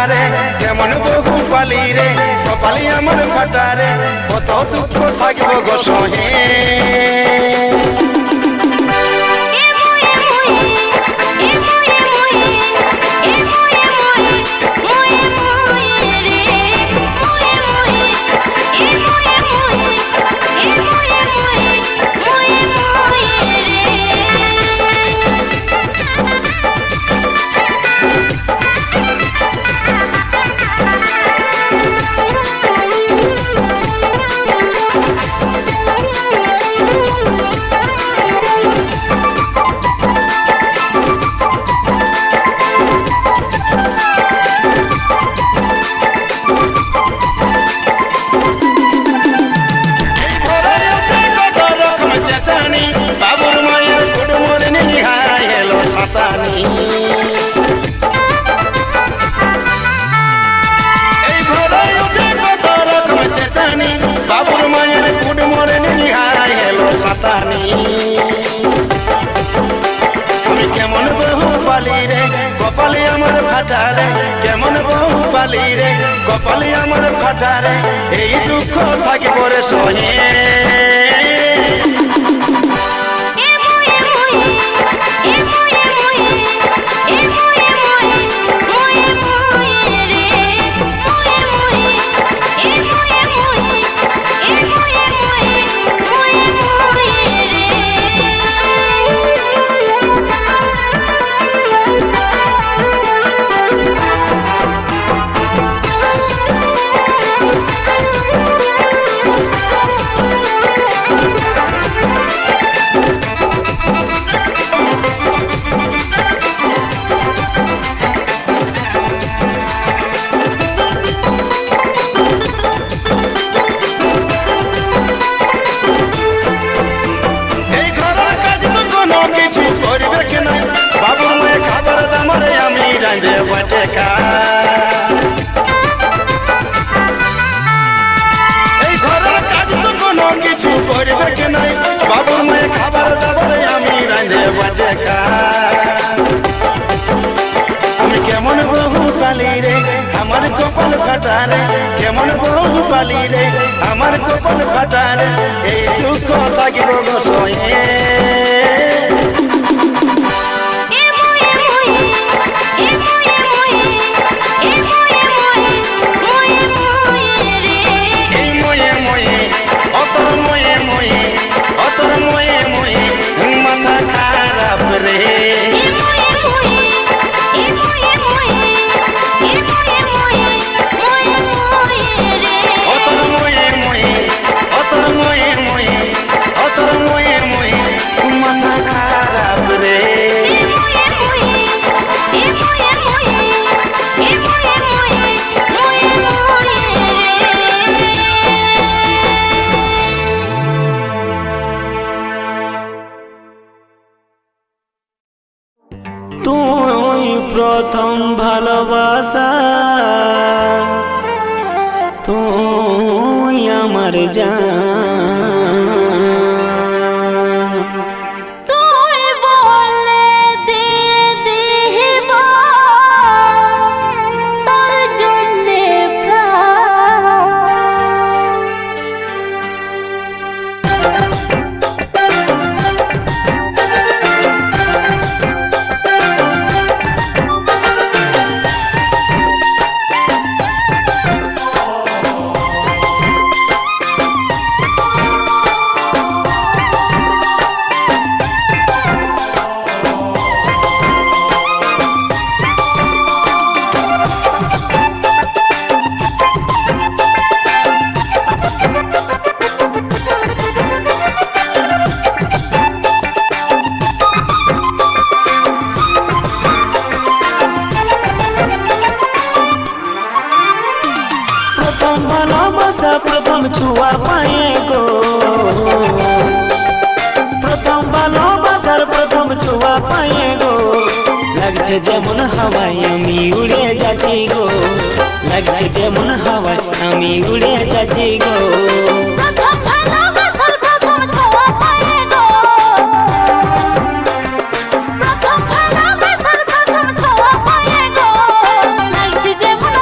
ফাটারে কেমন বহু পালি রে কপালি আমার ফাটারে কত দুঃখ থাকব গো সহে আমি কেমন বহু পালি রে কপালে আমার ফাটারে কেমন বহু পালি রে কপালে আমার ফাটারে এই দুঃখ থাকিব রে সহে এই ঘরের কাজ তো কোনো কিছু করবে কে নাই বাবুর মায়ের খাবার দাবারে আমি রাঁধে বাটে আমি কেমন বহু পালি রে আমার কপাল ফাটারে কেমন বহু পালি রে আমার কপাল ফাটারে এই দুঃখ থাকিব গো সহে তুই প্রথম ভালোবাসা তুই আমার জান তুই বলে দিয়ে দিব তোর জন্যে प्रथम छुआ पाए गो प्रथम भालोबासार प्रथम छुआ पाए गो লাগছে যেমন হাওয়ায় আমি উড়ে যাচ্ছি গো লাগছে যেমন হাওয়ায় আমি উড়ে যাচ্ছি গো প্রথম ভালোবাসার প্রথম ছোঁয়া পায়ে গো প্রথম ভালোবাসার প্রথম ছোঁয়া পায়ে গো লাগছে যেমন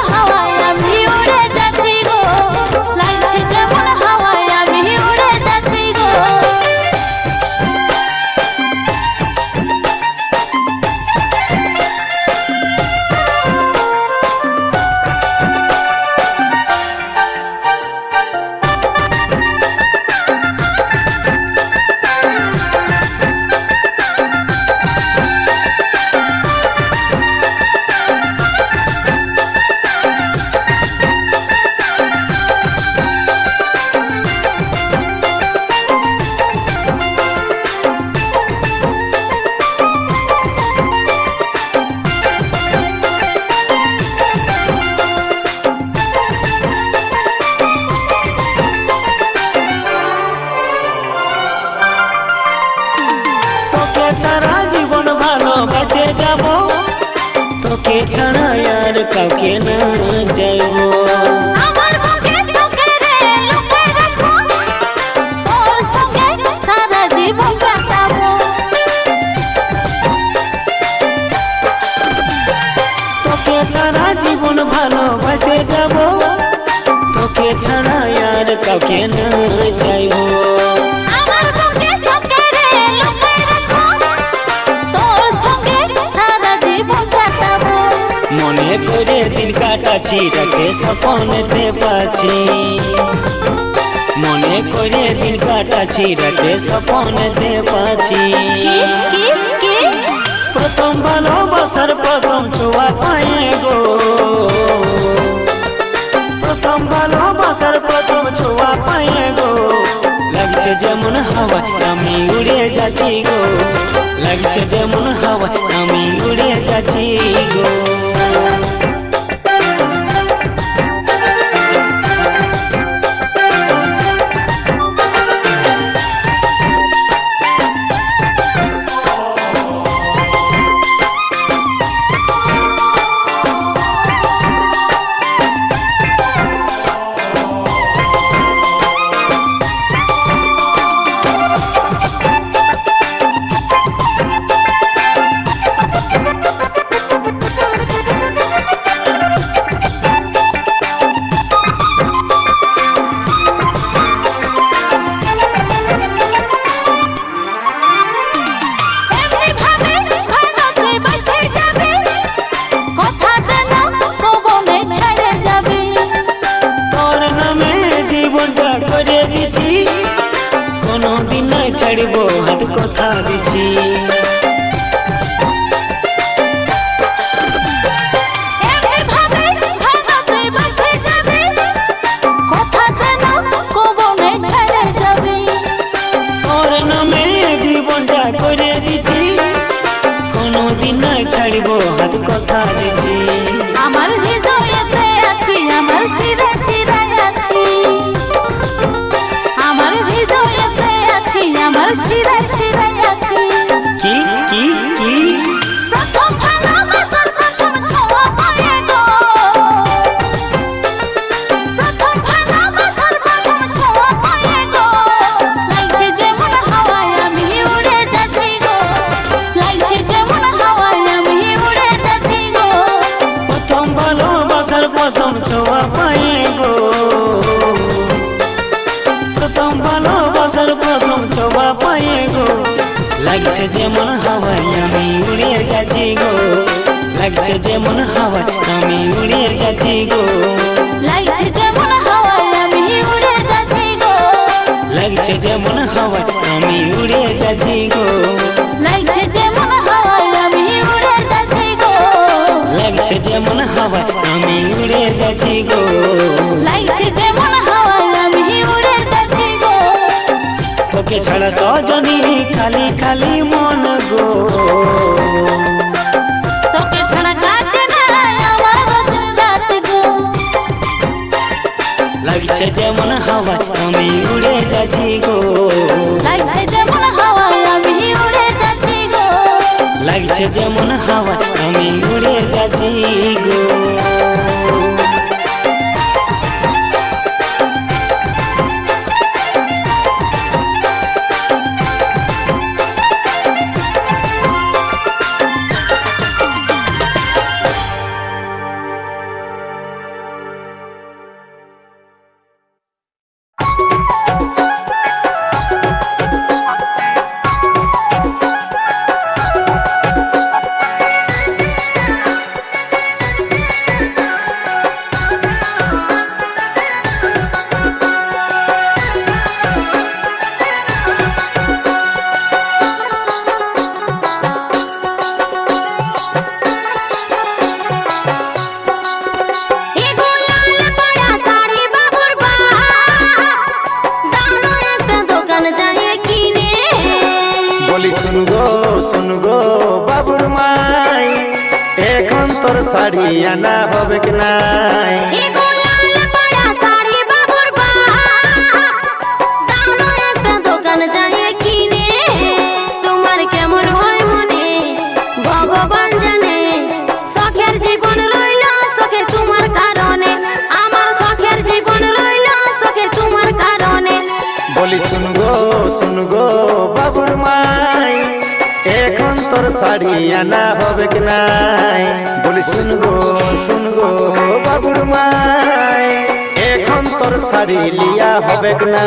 কাউকে না যাইব আমার বুকে তোকে রে লুকে রাখবো তোর সঙ্গে সারা জীবন কাটাবো তোকে সারা জীবন ভালোবাসে যাব তোকে ছাড়া আর কাউকে না চাইব আমার বুকে তোকে রে লুকে রাখবো তোর সঙ্গে সারা জীবন কাটাবো মনে করে দিন কাটাছি রাতে স্বপ্নেতে পাচ্ছি মনে করে দিন কাটাছি রাতে স্বপ্নেতে পাচ্ছি কি কি প্রথম ভালোবাসার প্রথম ছোঁয়া পায়ে গো প্রথম ভালোবাসার প্রথম ছোঁয়া পায়ে গো লাগছে যেমন হাওয়া আমি উড়ে যাচ্ছি গো লাগছে যেমন হাওয়া আমি উড়ে যাচ্ছি গো ছাড়ব হাত কথা দিছি তোর নামে জীবনটা করে দিছি কোনদিন নাই ছাড়ব হাত কথা দিছি আমার হৃদয়েতে আছি আমার শিরায় শিরায় আছি আমার হৃদয়েতে আছি আমার শিরায় শিরায় আছি কি কি কি প্রথম ভালোবাসার প্রথম ছোঁয়া পায়ে গো প্রথম ভালোবাসার প্রথম ছোঁয়া পায়ে গো লাগছে যেমন হাওয়ায় আমি উড়ে যাচ্ছি গো লাগছে যেমন হাওয়ায় আমি উড়ে যাচ্ছি গো প্রথম ভালোবাসার প্রথম ছোঁয়া পায়ে গো প্রথম ভালোবাসার প্রথম ছোঁয়া পায়ে গো লাগছে যেমন হাওয়ায় আমি উড়ে যাচ্ছি গো লাগছে যেমন হাওয়ায় আমি উড়ে যাচ্ছি গো লাগছে যেমন হাওয়ায় আমি উড়ে যাচ্ছি গো লাগছে যেমন হাওয়ায় আমি উড়ে যাচ্ছি গো লাগছে যেমন হাওয়ায় আমি উড়ে যাচ্ছি গো লাগছে যেমন হাওয়ায় আমি উড়ে যাচ্ছি গো লাগছে যেমন হাওয়ায় আমি উড়ে যাচ্ছি গো তোকে ছাড়া সজনী খালি খালি মন গো তোকে ছাড়া কাটে না আমার দিন রাত গো লাগছে যেমন হাওয়ায় আমি উড়ে যাচ্ছি গো লাগছে যেমন হাওয়ায় আমি উড়ে যাচ্ছি গো লাগছে যেমন হাওয়ায় আমি উড়ে যাচ্ছি গো শাড়ি আনা হবে কি নাই ভগবান জানে শখের জীবন রইল শখে বলি শুন গো বাবুর মাই এখন তোর শাড়ি আনা হবে কি নাই বলি শুন গো বাবুর মাই এখন তোর শাড়ি লিয়া হবে কি না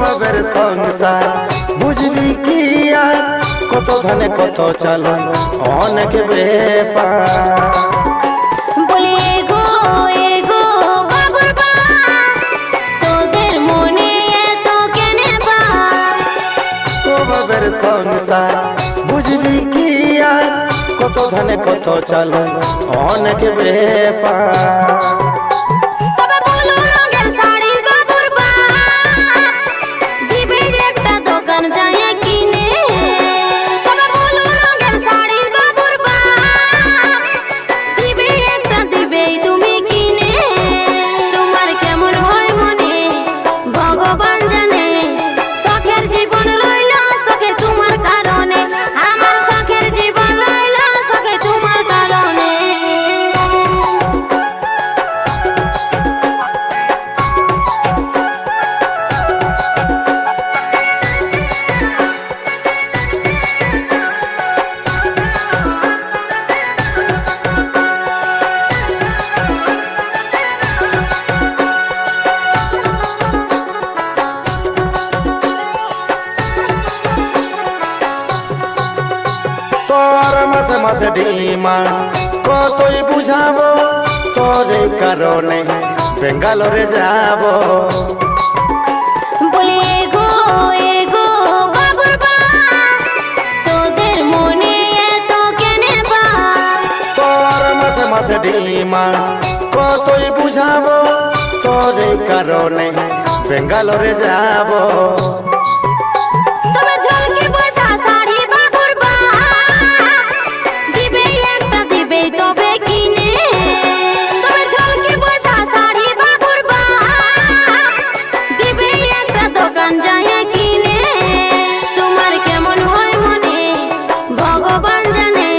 বাবের সংসার বুঝবি কি আর কত ধানে কত চালন অনেক ব্যাপার বলি এগো বাবুর বা তোদের মনে এত কেনে বা বাবের সংসার বুঝবি কি আর কত ধানে কত চালন অনেক ব্যাপার তবে বলো রঙের শাড়ি বাবুর বা দিবে একটা দোকান যায় কিনে তবে বলো রঙের শাড়ি বাবুর বা দিবে একটা দিবে তুমি কিনে তোমার কেমন হয় মনে ভগবান জানে শখের জীবন রইল শখে তোমার কারণে আমার শখের জীবন রইল শখে তোমার কারণে তোর মাসে মাসে ডিমান্ড কতই বুঝাবো তোর এই কারণে বেঙ্গালোরে যাব বলি এগো বাবুর বা তোদের মনে এত কেনে বা তোর মাসে মাসে ডিমান্ড কতই বুঝাবো তোর এই কারণে বেঙ্গালোরে যাব তবে ঝলকে পয়সা শাড়ি বাবুর বা দিবে একটা দিবে তবে কিনে তবে ঝলকে পয়সা শাড়ি বাবুর বা দিবে একটা দোকান যায় কিনে তোমার কেমন হয় মনে ভগবান জানে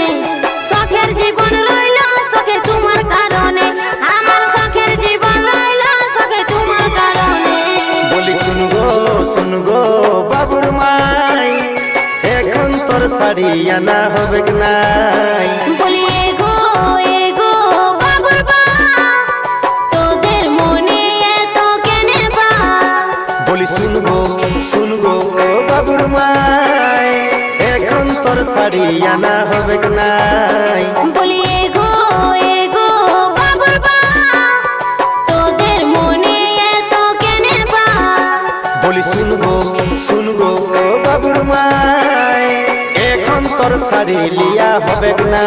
শখের জীবন রইল শখে তোমার কারণে আমার শখের জীবন রইল শখে তোমার কারণে বলি শুন গো বাবুর মাই এখন তোর শাড়ি আনা হবে কি নাই বলি এগো বাবুর বা তোদের মনে এত কেনে বা বলি শুন গো বাবুর মাই এখন তোর শাড়ি আনা হবে কি নাই বলি এগো বাবুর বা তোদের মনে এত কেনে বা বলি শুন গো বাবুর মাই এখন তোর শাড়ি লিয়া হবে কি না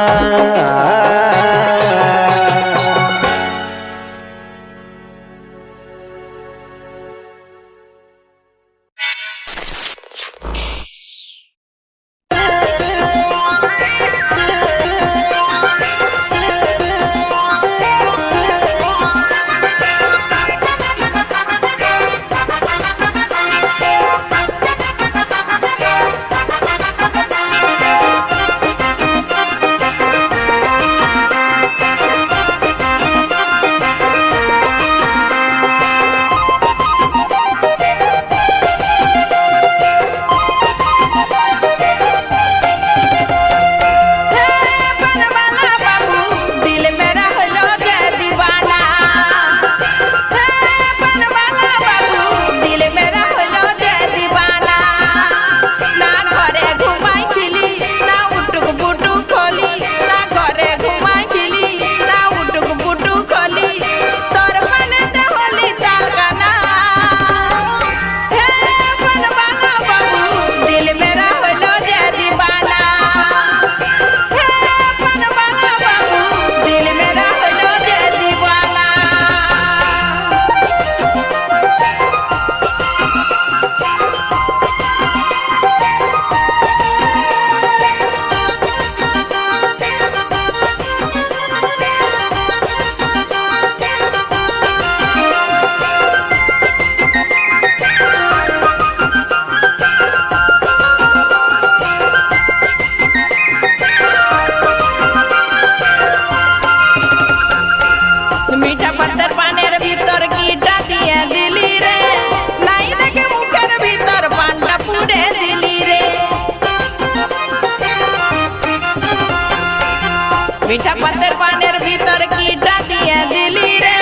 ভাতের পানের ভিতর কিটা দিয়ে দিলি রে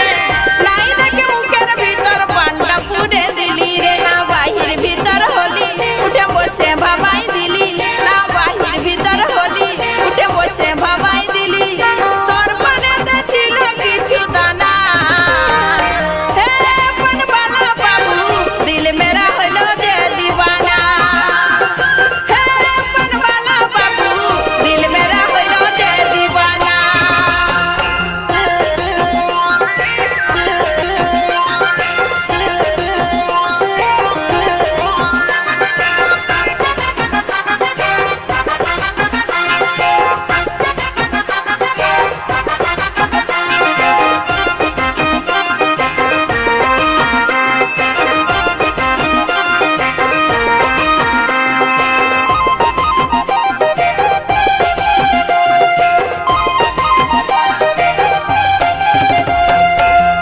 নাই দেখে মুখের ভিতর পানটা পুড়ে দিলি রে না বাহির ভিতর হলি উঠে বসে ভাবাই দিলি না বাহির ভিতর হলি উঠে বসে ভাবাই দিলি তোর পানেতে ছিল কিছু দানা হে পানবালা বাবু দিল মেরা হলো যে দিবানা হে পানবালা বাবু দিল মেরা হলো যে দিবানা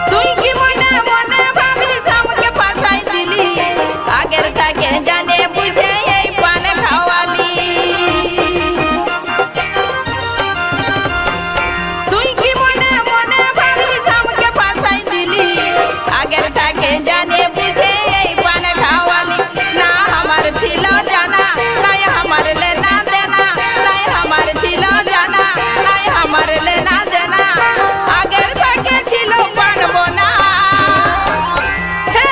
তুই কি মনে মনে ভাবিস আমাকে ফাঁসাই দিলি আগের থেকে জানে বুঝে এই পানে খাওয়ালি তুই কি মনে মনে ভাবিস আমাকে ফাঁসাই দিলি আগের থেকে জানে বুঝে এই পানে খাওয়ালি না আমার ছিল জানা নাই আমার লেনা দেনা নাই আমার ছিল জানা নাই আমার লেনা দেনা আগের থেকে ছিল পারবো না হে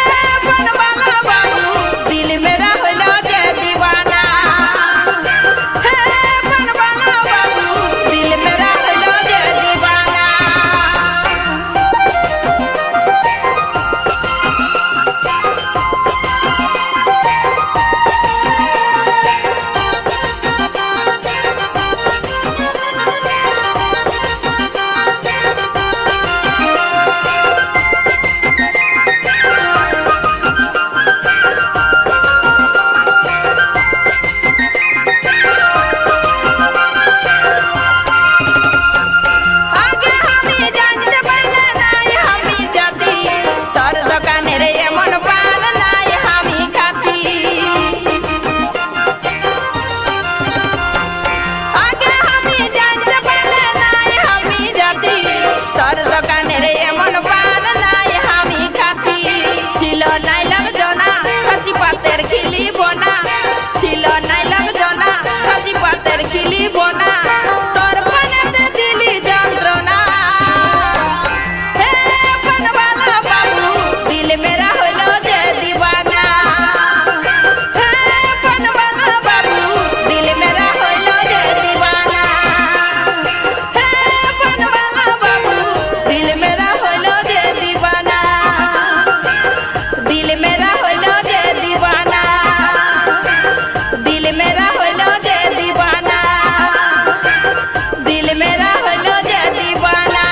পানবালা বাবু দিল মেরা হলো যে দিবানা হে পানবালা বাবু দিল মেরা হলো যে দিবানা আগে আমি জানতে পারলে নাই আমি জাতি তোর দোকানের এমন পান নাই আমি খাতি আগে আমি জানতে পারলে নাই আমি জাতি তোর দোকানের এমন পান নাই আমি খাতি ছিল নাই লোকজনা সাচি পাতের খিলি বোনা ছিল নাই লোকজনা সাচি পাতের খিলি বোনা তোর পানেতে দিলি যন্ত্রণা হে পানবালা বাবু দিল মেরা হলো যে দিবানা হে পানবালা বাবু দিল মেরা হলো যে দিবানা হে পানবালা বাবু দিল মেরা হলো যে দিবানা দিল মেরা হলো যে দিবানা দিল মেরা হলো যে দিবানা দিল মেরা হলো যে দিবানা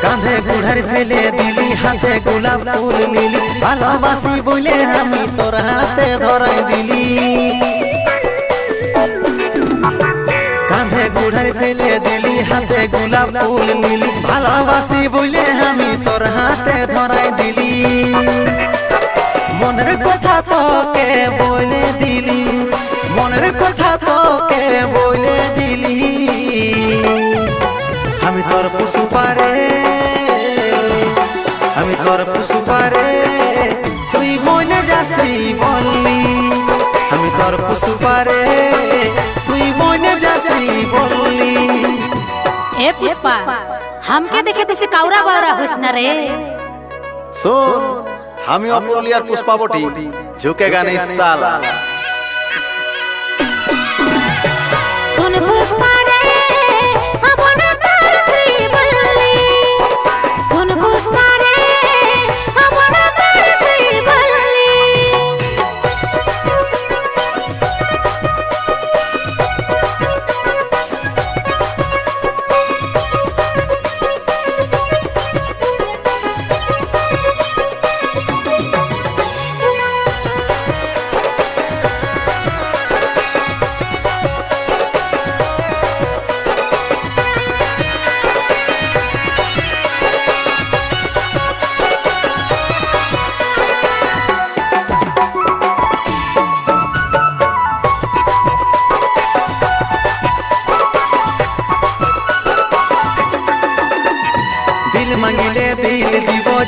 কাঁধে গুড়ার ফেলে দিলি হাতে গোলাপ ফুল নিলি ভালোবাসি বলে আমি তোর হাতে ধরাই দিলি কাঁধে গুড়ার ফেলে দিলি হাতে গোলাপ ফুল নিলি ভালোবাসি বলে আমি তোর হাতে ধরাই দিলি মনের কথা তোকে বলে দিলি মনের কথা তোকে বলে দিলি আমি তোর পুষু পারে আমি তোর পুষু পারে তুই মনে যাসি বললি আমি তোর পুষু পারে তুই মনে যাসি বললি ए पुष्पा हमके देखे तुसे काउरा बावरा होस ना रे শোন আমি অপুরুলিয়ার পুষ্পাবতী ঝুঁকেগা नहीं साला सुन पुष्पा रे अपना तार से बल्ली सुन पुष्पा रे अपना तार से बल्ली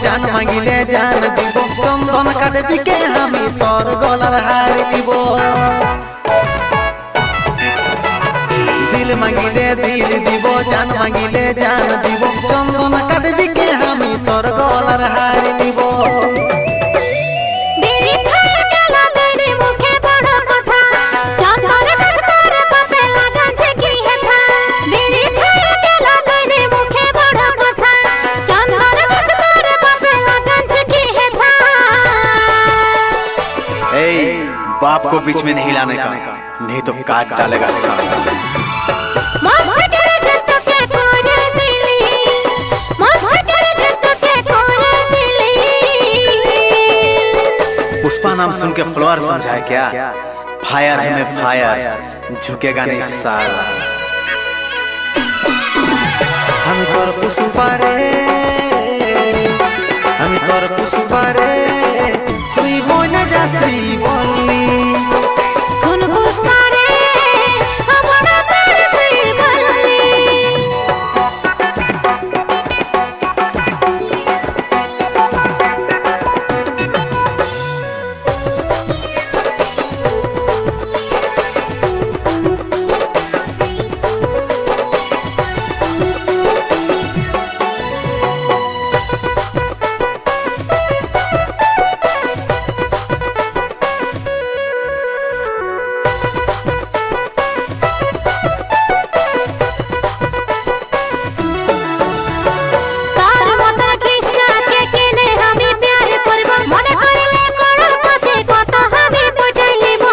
জান মাগিলে জান দিব চন্দন কাটবি কে আমি তোর গলার হার দিব দিল মাগিলে দিল দিব জান মাগিলে জান দিব চন্দন কাটবি কে আমি তোর গলার হার দিব বিড়ি খায় গেলা তৈরি মুখে বড় কথা চন্দন গাছ তোর পাপে লাগাচ্ছে কি হেথা বিড়ি খায় গেলা তৈরি মুখে বড় কথা চন্দন গাছ তোর পাপে লাগাচ্ছে কি হেথা ए बाप को बीच में नहीं लाने का नहीं तो काट डालेगा साला মস্তের জন্তুকে করে দিলি মস্তের জন্তুকে করে দিলি पुष्पा नाम सुन के फ्लोर समझा है क्या फायर है मैं फायर झुकेगा नहीं साला আমি তোর পুষ্পারে আমি তোর পুষ্পারে তুই মনে যাসি বললি सुन पुष्पा रे हमरा तर से बल्ली तार मत कृष्णा के केने हमी प्यार करब मन करिले करब पति कत हमी बुझलिब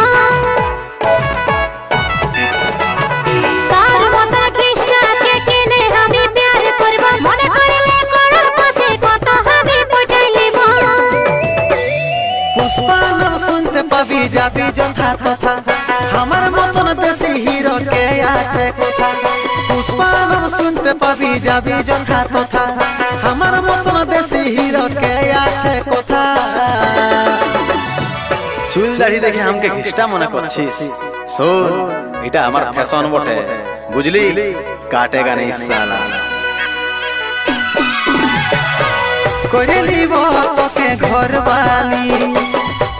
तार मत कृष्णा के केने हमी प्यार करब मन करिले करब पति कत हमी बुझलिब পুষ্পা নাম শুনতে পাবি যাবি যথা তথা আমার মতন দেশি হিরো কে আছে কোথা পুষ্পা নাম শুনতে পাবি যাবি যথা তথা আমার মতন দেশি হিরো কে আছে কোথা চুল দাড়ি দেখে আমাকে ঘিষ্টা মনে করছিস শোন এটা আমার ফ্যাশন বটে বুঝলি কাটেগা নেই সালা করে লিব তোকে ঘরবালি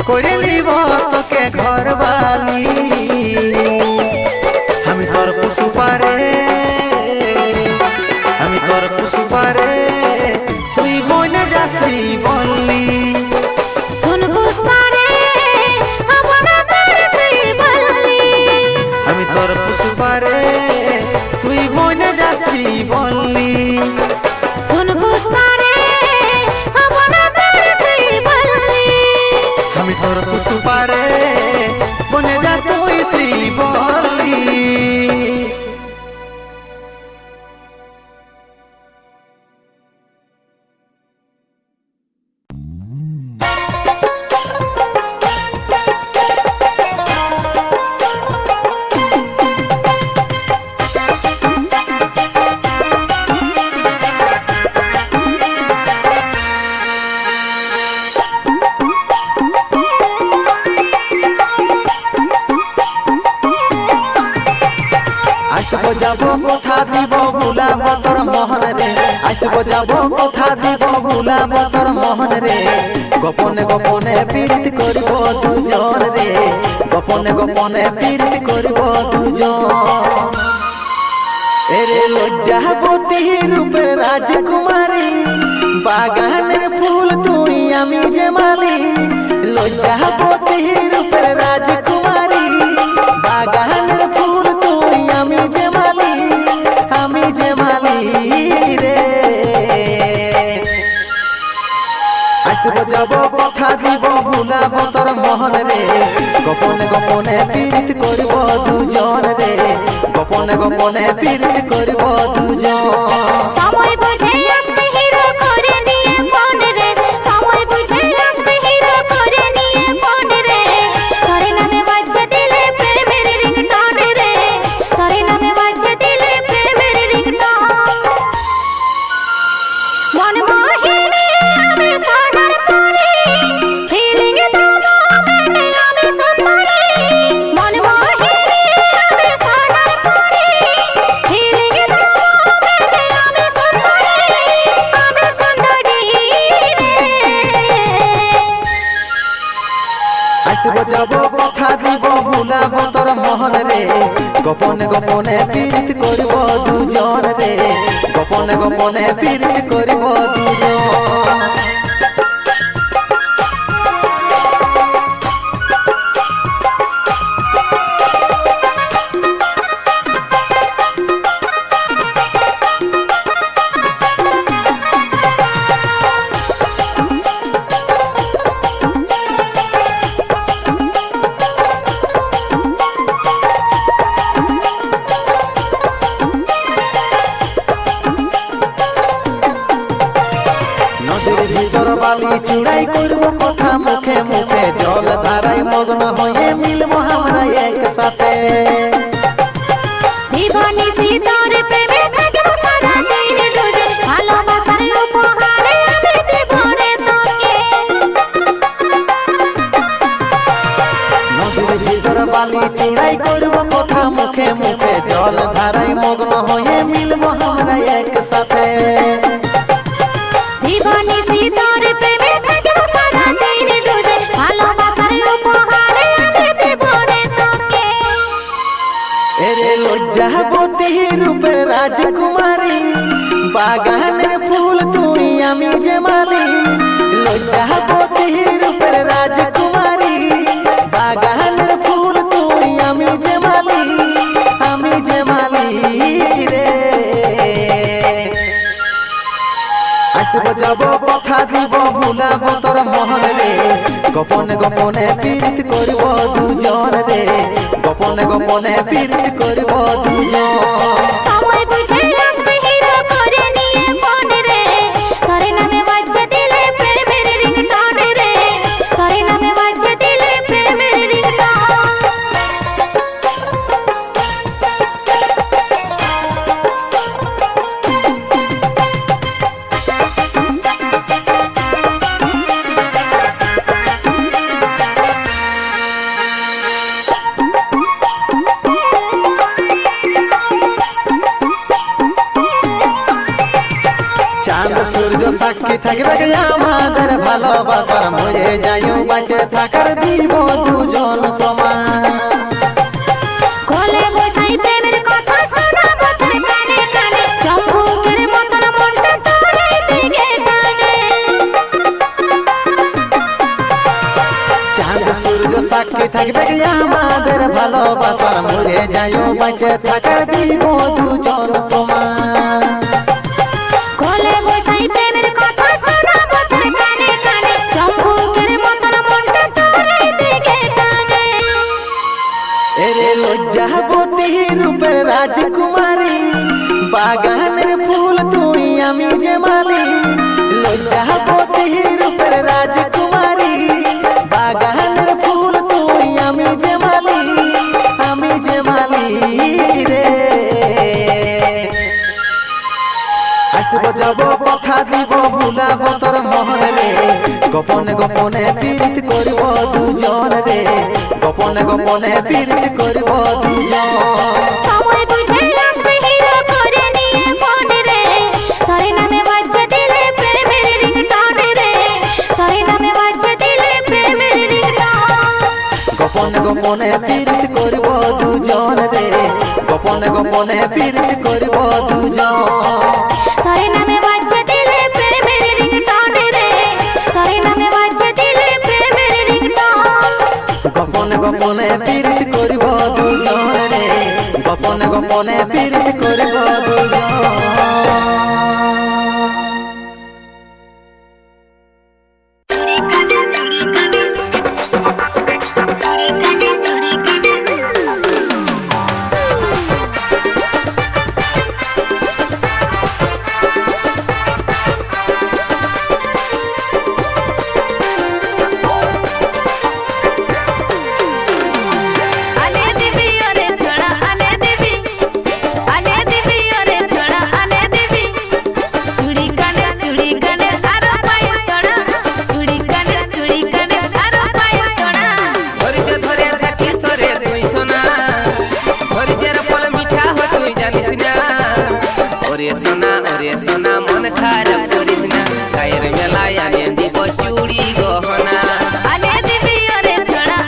করে লিব তোকে ঘরবালি আমি তোর পুষ্পারে আমি তোর পুষ্পারে তুই মনে যাসি বললি सुन पुष्पा रे हमरा तर से बल्ली আমি তোর পুষ্পারে তুই মনে যাসি বললি सुन पुष्पा रे हमरा तर से बल्ली আমি তোর পুষ্পারে মনে যা তুই শ্রী বললি আসবো যাব কথা দিব ভুলাব তোর মোহন রে আসবো যাব কথা দিব ভুলাব তোর মোহন রে গোপনে গোপনে পীড়িত করিব দুজন রে গোপনে গোপনে পীড়িত করিব দুজন এরে লজ্জাবতী রূপে রাজকুমারী বাগানের ফুল তুই আমি যে মালি লজ্জাবতী রূপে রাজকুমারী বাগানের ফুল তুই আমি যে মালি রে আসবো যাব কথা দিব ভুলাব তোর মোহন রে গোপনে গোপনে পীড়িত করিব দুজন রে গোপনে গোপনে পীড়িত করিব দুজন সময় বুঝে আসবে হিরো করে নিয়ে ফোন রে সময় বুঝে আসবে হিরো করে নিয়ে ফোন রে তোরে নামে বাজছে দিলে প্রেমের রিংটোন রে তোরে নামে বাজছে দিলে প্রেমের রিংটোন মন মোহিনী আমি সোনার পরি ফিলিং দেবো মনে আমি সুন্দরী মন মোহিনী আমি সোনার পরি ফিলিং দেবো আসব যাব কথা দিব ভুলাব তোর মহন রে গোপনে গোপনে পীড়িত করব দুজন রে গোপনে গোপনে পীড়িত করব দুজন নদীর ভিতর বালি চূড়াই করব কথা মুখে মুখে জল ধারায় মগ্ন হয়ে মিলব আমরা একসাথে দিবানি সীতার প্রেমে থাকব সারা দিন ডুবে ভালোবাসার উপহারে আমি দেব রে তোকে নদীর ভিতর বালি চূড়াই করব কথা মুখে মুখে জল ধারায় মগ্ন হয়ে মিলব আমরা একসাথে দিবানি সীতার প্রেমে থাকব সারা দিন ডুবে ভালোবাসার উপহারে আমি দেব রে তোকে এরে লজ্জাবতী রূপের রাজকুমারী বাগানের ফুল তুই আমি যে মালি লজ্জাবতী রূপের রাজকুমারী বাগানের ফুল তুই আমি যে মালি রে আসব যাব কথা দিব ভুলাব তোর মহন রে গোপনে গোপনে পীড়িত করব দুজন রে গোপনে গোপনে পীড়িত করব দুজন সময় বুঝে আসবে হিরো করে নিয়ে ফোন রে তোর নামে বাজছে দিলে প্রেমের রিংটোন রে তোর নামে বাজছে দিলে প্রেমের রিংটোন চাঁদ সূর্য সাক্ষী থাকবে গে আমাদের ভালোবাসার মরে যাইও বাঁচে থাকার দিব দুজন প্রমাণ কোলে বসাই প্রেমের কথা শোনাবো তোর কানে কানে চম্বুকের মতন মনটা তোর দিকে টানে চাঁদ সূর্য সাক্ষী থাকবে গে আমাদের ভালোবাসার মরে যাইও বাঁচে থাকার দিব দুজন প্রমাণ কোলে বসাই প্রেমের কথা শোনাবো তোর কানে কানে চম্বুকের মতন মনটা তোর দিকে টানে এরে লজ্জাবতী রূপের রাজকুমারী বাগানের ফুল তুই আমি যে মালি লজ্জাবতী রূপের রাজকুমারী বাগানের ফুল তুই আমি যে মালি রে আসব যাব কথা দিব ভুলাব তোর মহন রে গোপনে গোপনে পীড়িত করব দুজন রে গোপনে গোপনে পীড়িত করব দুজন সময় বুঝে আসবে হিরো করে নিয়ে ফোন রে তোর নামে বাজছে দিলে প্রেমের রিংটোন রে তোর নামে বাজছে দিলে প্রেমের রিংটোন গোপনে গোপনে পীড়িত করব দুজন রে গোপনে গোপনে পীড়িত করব দুজন তোর নামে বাজছে দিলে প্রেমের রিংটোন রে তোর নামে বাজছে দিলে প্রেমের রিংটোন গোপনে গোপনে পীড়িত করব দুজন রে গোপনে গোপনে পীড়িত করব দুজন আনে দিবি ওরে ছোড়া আনে দিবি ওরে ছোড়া আনে দিবি চুড়ি কানে আরো পায়ের তোড়া চুড়ি কানে আরো পায়ের তোড়া ধরিছে ধরে থাকি সরে তুই সোনা ধরিছের ফল মিঠা হো তুই জানিস না ওরে সোনা মন খারাপ করিস না গায়ের মেলায় আনে দিব চুড়ি গহনা আনে দিবি ওরে ছোড়া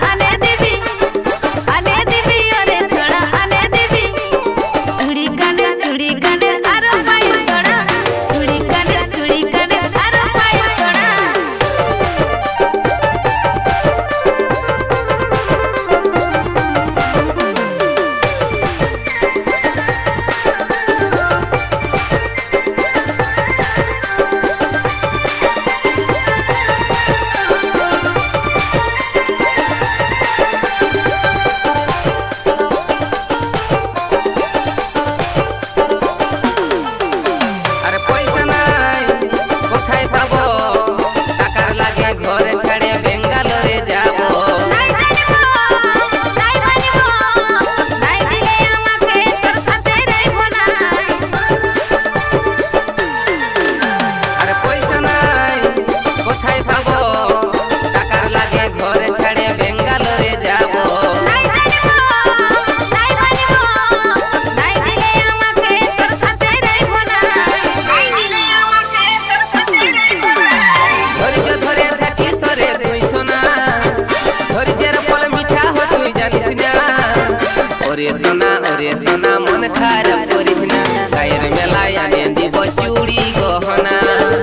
ওরে সোনা মন খারাপ করিস না গায়ের মেলায় আনে দিব চুড়ি গহনা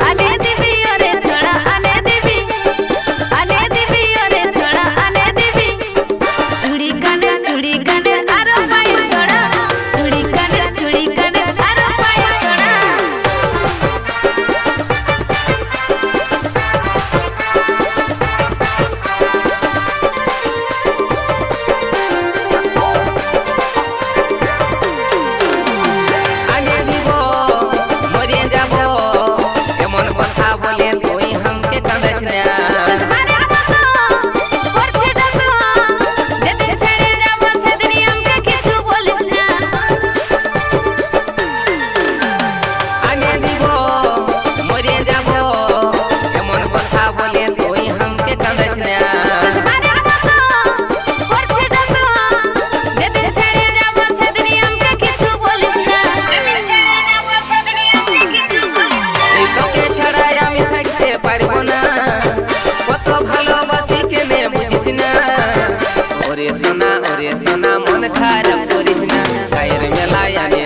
আনে দিবি ওরে ছড়া আনে দিবি ওরে ছড়া আনে দিবি চুড়ি কানে আরো পায়ের তোড়া চুড়ি কানে আরো পায়ের তোড়া আনে দিব মরে যাব এমন কথা বলে তুই হামকে কাঁদাস না মারের মতো করছে দেখো যেদিন ছেড়ে যাব সেদিনই আমাকে কিছু বলিস না আনে দিব মরে যাব এমন কথা বলে তুই হামকে কাঁদাস না মারের মতো করছে দেখো যেদিন ছেড়ে যাব সেদিনই আমাকে কিছু বলিস না যেদিন ছেড়ে যাব সেদিনই আমাকে কিছু বলিস না এই তোকে ছাড়াই আমি থাকতে পারবো না কত ভালোবাসি কেনে বুঝিস না ওরে সোনা মন খারাপ করিস না গায়ের মেলায় আমি